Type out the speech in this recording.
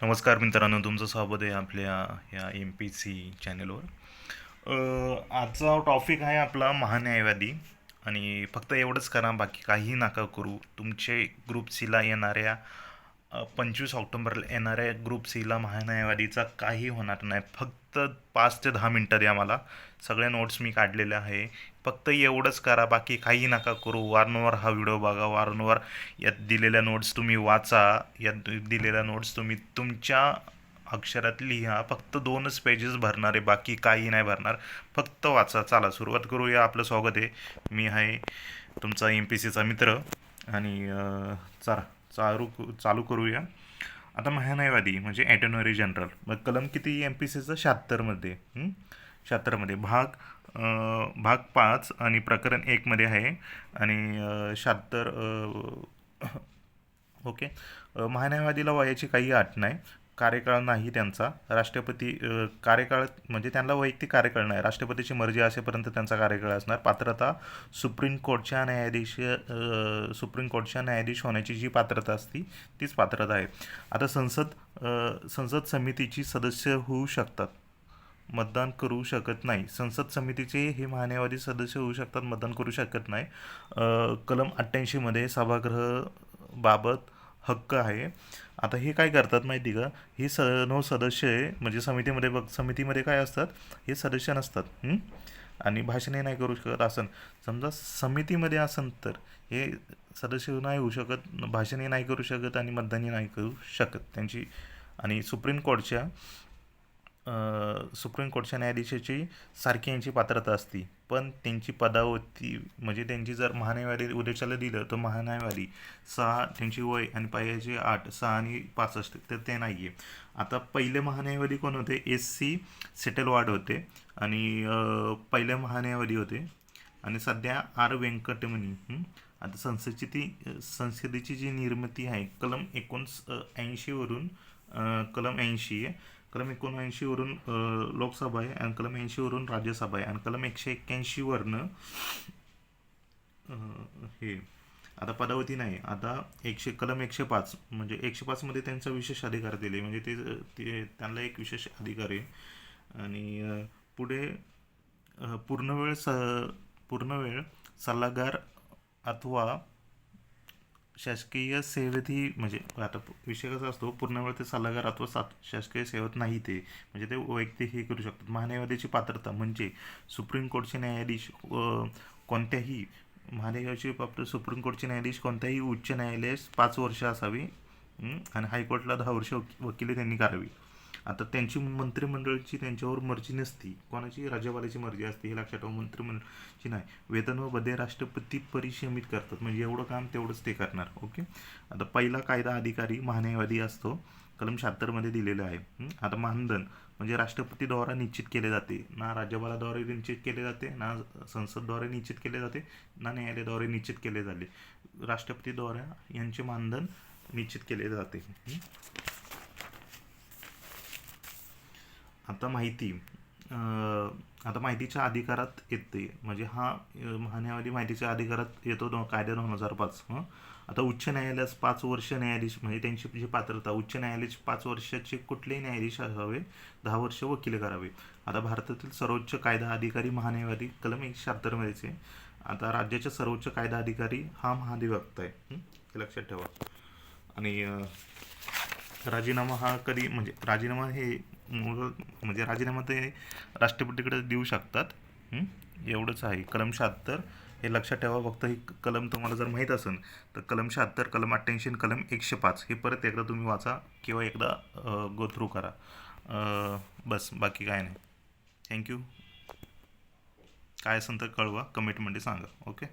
नमस्कार मित्रांनो, तुमचं स्वागत आहे आपल्या या एम पी सी चॅनलवर. आजचा टॉपिक आहे आपला महान्यायवादी. आणि फक्त एवढंच करा, बाकी काही नका करू. तुमचे ग्रुप सीला येणाऱ्या 25 ऑक्टोबरला येणाऱ्या ग्रुप सीला महान्यायवादीचा काही होणार नाही. फक्त 5 ते 10 मिनटं द्या मला. सगळ्या नोट्स मी काढलेल्या आहे. फक्त एवढंच करा, बाकी काही नका करू. वारंवार हा व्हिडिओ बघा, वारंवार यात दिलेल्या नोट्स तुम्ही वाचा. यात दिलेल्या नोट्स तुम्ही तुमच्या अक्षरात लिहा. फक्त 2च पेजेस भरणार आहे, बाकी काही नाही भरणार. फक्त वाचा. चला सुरुवात करूया. आपलं स्वागत आहे. मी आहे तुमचा एम पी सीचा मित्र. आणि चला चालू करूया. आता महान्यायवादी म्हणजे ॲटर्नरी जनरल. मग कलम किती एम पी सीचं? 76मध्ये. 76मध्ये भाग 5 आणि प्रकरण 1मध्ये आहे. आणि 76. ओके. महान्यायवादीला वयाची काही अट नाही. कार्यकाळ नाही त्यांचा. राष्ट्रपती कार्यकाळ म्हणजे त्यांना वैयक्तिक कार्यकाळ नाही. राष्ट्रपतीची मर्जी असेपर्यंत त्यांचा कार्यकाळ असणार. पात्रता सुप्रीम कोर्टच्या न्यायाधीश होण्याची जी पात्रता असती तीच पात्रता आहे. आता संसद समितीची सदस्य होऊ शकतात, मतदान करू शकत नाही. संसद समितीचे हे महान्यायवादी सदस्य होऊ शकतात, मतदान करू शकत नाही. कलम 88मध्ये सभागृहाबाबत हक्क आहे. आता हे काय करतात माहिती का? हे 9 सदस्य आहे म्हणजे समितीमध्ये बघ, समितीमध्ये काय असतात, हे सदस्य नसतात. आणि भाषणे नाही करू शकत. असं समजा समितीमध्ये असन तर हे सदस्य नाही होऊ शकत, भाषणे नाही करू शकत आणि मतदानही नाही करू शकत त्यांची. आणि सुप्रीम कोर्टच्या न्यायाधीशाची सारखी यांची पात्रता असती. पण त्यांची पदावती म्हणजे त्यांची जर महान्यायवादी उद्देशाला दिलं तर महान्यायवादी 6 त्यांची वय आणि पायाचे 8, 6 आणि 5 असते, तर ते नाही आहे. आता पहिले महान्यायवादी कोण होते? SC सेटलवाड होते. आणि पहिले महान्यायवादी होते. आणि सध्या R व्यंकटमणी. आता संसदेची जी निर्मिती आहे कलम 79 वरून, कलम 80 आहे. कलम 79 वरून लोकसभा आहे, आणि कलम 80 वरून राज्यसभा आहे, आणि कलम 181 वरनं हे आता पदावती नाही. आता कलम 105 म्हणजे 105मध्ये त्यांचा विशेष अधिकार दिले, म्हणजे त्यांना एक विशेष अधिकार आहे. आणि पुढे पूर्णवेळ सल्लागार अथवा शासकीय सेवेतही, म्हणजे आता विषय कसा असतो, पूर्ण वेळ ते सल्लागार अथवा शासकीय सेवेत नाही ते, म्हणजे ते वैयक्तिक हे करू शकतात. महान्यायवादीची पात्रता म्हणजे सुप्रीम कोर्टचे न्यायाधीश कोणत्याही महान्यायाची बाबतीत सुप्रीम कोर्टचे न्यायाधीश कोणत्याही उच्च न्यायालयास 5 वर्ष असावी. आणि हायकोर्टला 10 वर्ष वकिली त्यांनी करावी. आता त्यांची मंत्रिमंडळाची त्यांच्यावर मर्जी नसती. कोणाची? राज्यपालाची मर्जी असते, हे लक्षात ठेवा. मंत्रिमंडळाची नाही. वेतन व भत्ते राष्ट्रपती परिसीमित करतात, म्हणजे एवढं काम तेवढंच ते करणार. ओके. आता पहिला कायदा अधिकारी महान्यायवादी असतो, कलम 76मध्ये दिलेलं आहे. आता मानधन म्हणजे राष्ट्रपतीद्वारा निश्चित केले जाते, ना राज्यपालाद्वारे निश्चित केले जाते, ना संसदद्वारे निश्चित केले जाते, ना न्यायालयाद्वारे निश्चित केले जाते. राष्ट्रपतीद्वारा यांचे मानधन निश्चित केले जाते. आता माहितीच्या अधिकारात येते, म्हणजे हा महान्यायवादी माहितीच्या अधिकारात येतो कायदा 2005. आता उच्च न्यायालयास 5 वर्ष न्यायाधीश, म्हणजे त्यांची जी पात्रता, उच्च न्यायालयाचे 5 वर्षाचे कुठलेही न्यायाधीश असावे, 10 वर्ष वकील करावे. आता भारतातील सर्वोच्च कायदा अधिकारी महान्यायवादी कलम 176 आता राज्याचा सर्वोच्च कायदा अधिकारी हा महाधिवक्ता आहे, हे लक्षात ठेवा. आणि राजीनामा हा कधी, म्हणजे राजीनामा हे म्हणजे राजीनामा ते राष्ट्रपतीकडे देऊ शकतात. एवढंच आहे. कलम 76 हे लक्षात ठेवा. फक्त ही कलम तुम्हाला जर माहीत असेल तर कलम 76, कलम 88, कलम 105 हे परत एकदा तुम्ही वाचा किंवा एकदा गो थ्रू करा. बस, बाकी काय नाही. थँक्यू. काय असेल तर कळवा, कमेंटमध्ये सांगा. ओके.